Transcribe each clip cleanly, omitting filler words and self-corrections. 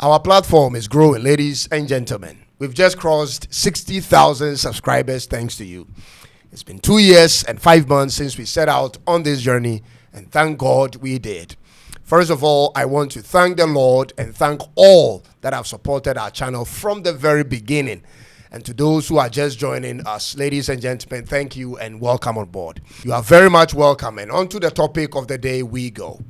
Our platform is growing, ladies and gentlemen. We've just crossed 60,000 subscribers thanks to you. It's been 2 years and 5 months since we set out on this journey, and thank God we did. First of all, I want to thank the Lord and thank all that have supported our channel from the very beginning. And to those who are just joining us, ladies and gentlemen, thank you and welcome on board. You are very much welcome. And on to the topic of the day we go.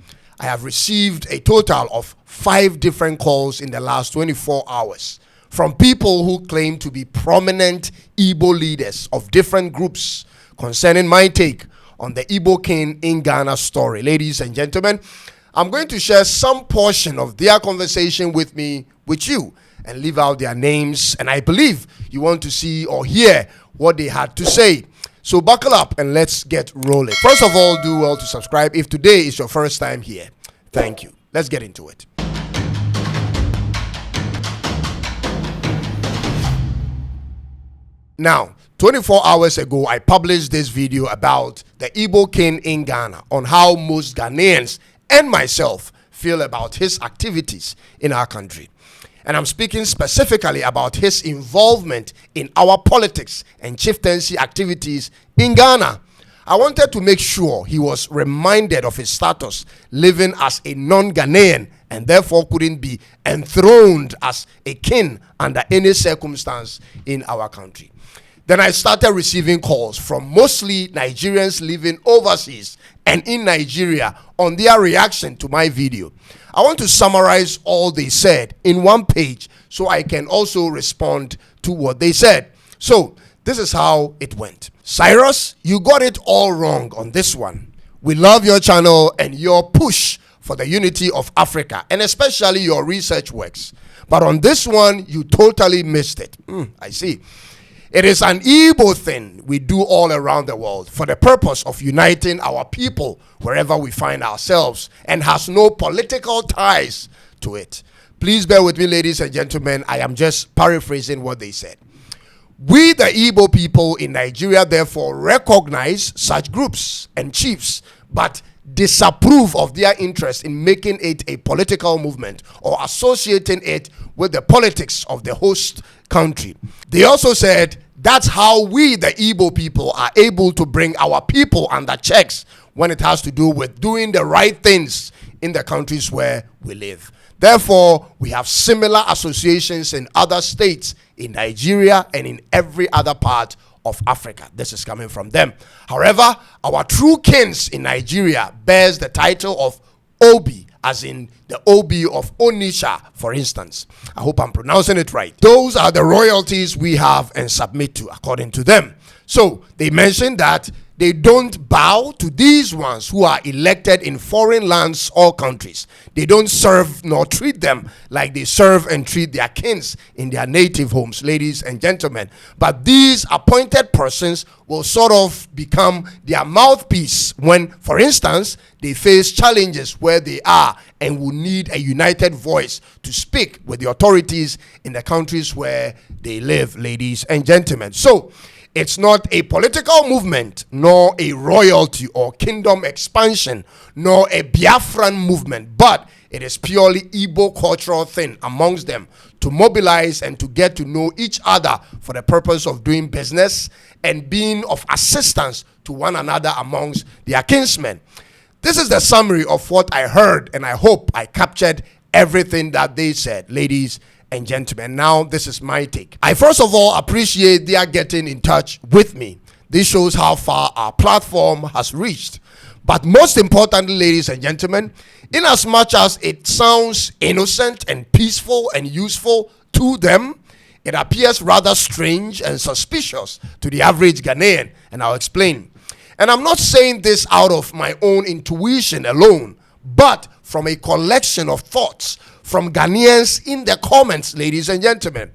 I have received a total of 5 different calls in the last 24 hours from people who claim to be prominent Igbo leaders of different groups concerning my take on the Igbo king in Ghana story. Ladies and gentlemen, I'm going to share some portion of their conversation with you and leave out their names, and I believe you want to see or hear what they had to say. So buckle up and let's get rolling. First of all, do well to subscribe if today is your first time here. Thank you. Let's get into it. Now, 24 hours ago, I published this video about the Igbo king in Ghana on how most Ghanaians and myself feel about his activities in our country. And I'm speaking specifically about his involvement in our politics and chieftaincy activities in Ghana. I wanted to make sure he was reminded of his status living as a non-Ghanaian and therefore couldn't be enthroned as a king under any circumstance in our country. Then I started receiving calls from mostly Nigerians living overseas and in Nigeria on their reaction to my video. I want to summarize all they said in one page so I can also respond to what they said. So this is how it went. Cyrus, you got it all wrong on this one. We love your channel and your push for the unity of Africa and especially your research works. But on this one, you totally missed it. I see. It is an Igbo thing we do all around the world for the purpose of uniting our people wherever we find ourselves and has no political ties to it. Please bear with me, ladies and gentlemen. I am just paraphrasing what they said. We, the Igbo people in Nigeria, therefore recognize such groups and chiefs, but disapprove of their interest in making it a political movement or associating it with the politics of the host country. They also said that's how we, the Igbo people, are able to bring our people under checks when it has to do with doing the right things in the countries where we live. Therefore, we have similar associations in other states in Nigeria and in every other part of Africa. This is coming from them. However, our true kings in Nigeria bears the title of Obi, as in the Obi of Onisha, for instance. I hope I'm pronouncing it right. Those are the royalties we have and submit to according to them. So they mentioned that they don't bow to these ones who are elected in foreign lands or countries. They don't serve nor treat them like they serve and treat their kings in their native homes, ladies and gentlemen. But these appointed persons will sort of become their mouthpiece when, for instance, they face challenges where they are and will need a united voice to speak with the authorities in the countries where they live, ladies and gentlemen. So it's not a political movement, nor a royalty or kingdom expansion, nor a Biafran movement, but it is purely Igbo cultural thing amongst them to mobilize and to get to know each other for the purpose of doing business and being of assistance to one another amongst their kinsmen. This is the summary of what I heard, and I hope I captured everything that they said, ladies and gentlemen. Now, this is my take. I first of all appreciate their getting in touch with me. This shows how far our platform has reached. But most importantly, ladies and gentlemen, in as much as it sounds innocent and peaceful and useful to them, it appears rather strange and suspicious to the average Ghanaian, and I'll explain. And I'm not saying this out of my own intuition alone, but from a collection of thoughts from Ghanaians in the comments, ladies and gentlemen.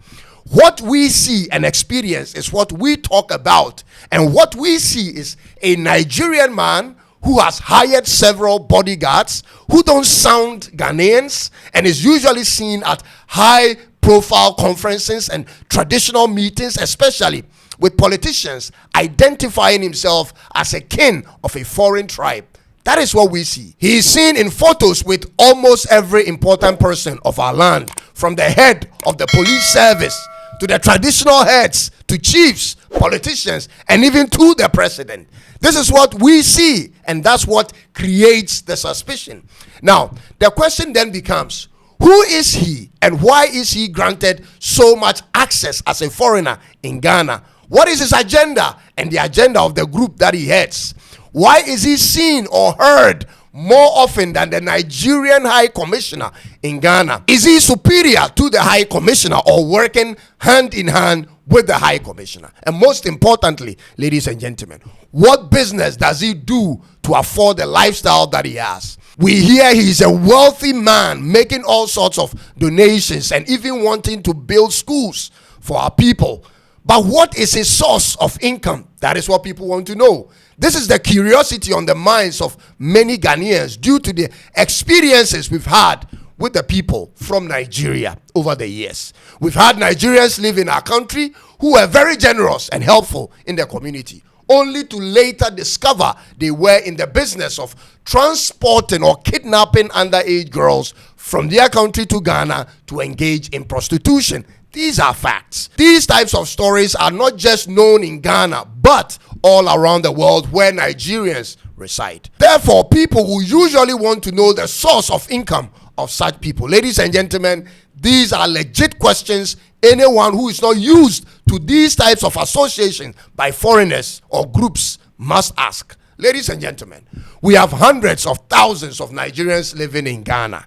What we see and experience is what we talk about. And what we see is a Nigerian man who has hired several bodyguards who don't sound Ghanaians and is usually seen at high-profile conferences and traditional meetings, especially with politicians, identifying himself as a king of a foreign tribe. That is what we see. He is seen in photos with almost every important person of our land, from the head of the police service to the traditional heads, to chiefs, politicians, and even to the president. This is what we see, and that's what creates the suspicion. Now, the question then becomes, who is he and why is he granted so much access as a foreigner in Ghana? What is his agenda and the agenda of the group that he heads? Why is he seen or heard more often than the Nigerian High Commissioner in Ghana? Is he superior to the High Commissioner or working hand in hand with the High Commissioner? And most importantly, ladies and gentlemen, what business does he do to afford the lifestyle that he has? We hear he's a wealthy man making all sorts of donations and even wanting to build schools for our people. But what is his source of income? That is what people want to know. This is the curiosity on the minds of many Ghanaians due to the experiences we've had with the people from Nigeria over the years. We've had Nigerians live in our country who were very generous and helpful in the community, only to later discover they were in the business of transporting or kidnapping underage girls from their country to Ghana to engage in prostitution. These are facts. These types of stories are not just known in Ghana, but all around the world where Nigerians reside. Therefore, people will usually want to know the source of income of such people. Ladies and gentlemen, these are legit questions anyone who is not used to these types of associations by foreigners or groups must ask. Ladies and gentlemen, we have hundreds of thousands of Nigerians living in Ghana.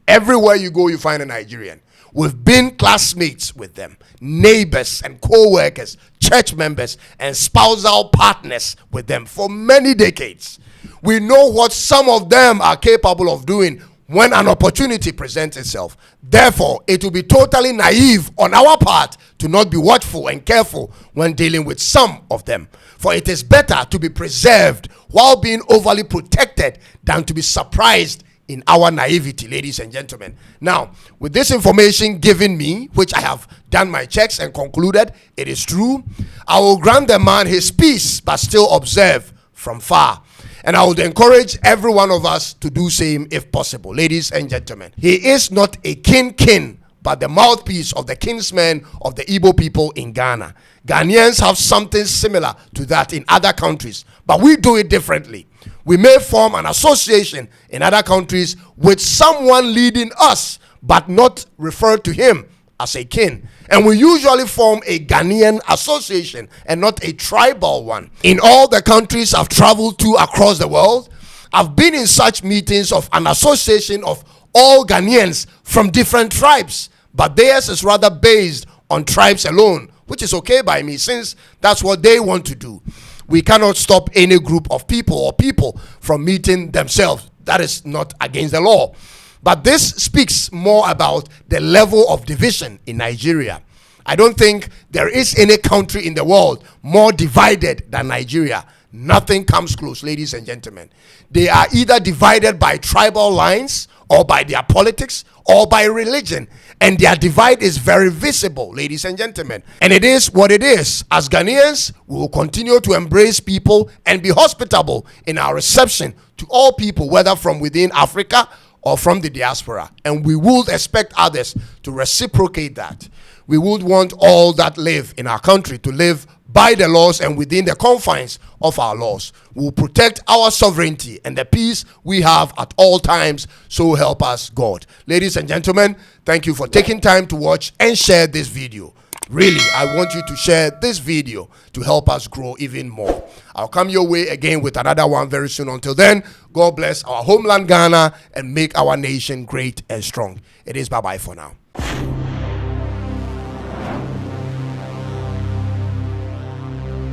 Everywhere you go, you find a Nigerian. We've been classmates with them, neighbors and co-workers, church members and spousal partners with them for many decades. We know what some of them are capable of doing when an opportunity presents itself. Therefore, it will be totally naive on our part to not be watchful and careful when dealing with some of them. For it is better to be preserved while being overly protected than to be surprised in our naivety, ladies and gentlemen. Now, with this information given me, which I have done my checks and concluded it is true, I will grant the man his peace, but still observe from far. And I would encourage every one of us to do same if possible. Ladies and gentlemen, he is not a king, but the mouthpiece of the kinsmen of the Igbo people in Ghana. Ghanaians have something similar to that in other countries, but we do it differently. We may form an association in other countries with someone leading us, but not refer to him as a king. And we usually form a Ghanaian association and not a tribal one. In all the countries I've traveled to across the world, I've been in such meetings of an association of all Ghanaians from different tribes, but theirs is rather based on tribes alone, which is okay by me since that's what they want to do. We cannot stop any group of people or people from meeting themselves. That is not against the law. But this speaks more about the level of division in Nigeria. I don't think there is any country in the world more divided than Nigeria. Nothing comes close, ladies and gentlemen. They are either divided by tribal lines or by their politics or by religion. And their divide is very visible, ladies and gentlemen. And it is what it is. As Ghanaians, we will continue to embrace people and be hospitable in our reception to all people, whether from within Africa or from the diaspora. And we would expect others to reciprocate that. We would want all that live in our country to live by the laws and within the confines of our laws. We will protect our sovereignty and the peace we have at all times, so help us God. Ladies and gentlemen, thank you for taking time to watch and share this video. Really, I want you to share this video to help us grow even more. I'll come your way again with another one very soon. Until then, God bless our homeland Ghana and make our nation great and strong. It is bye-bye for now.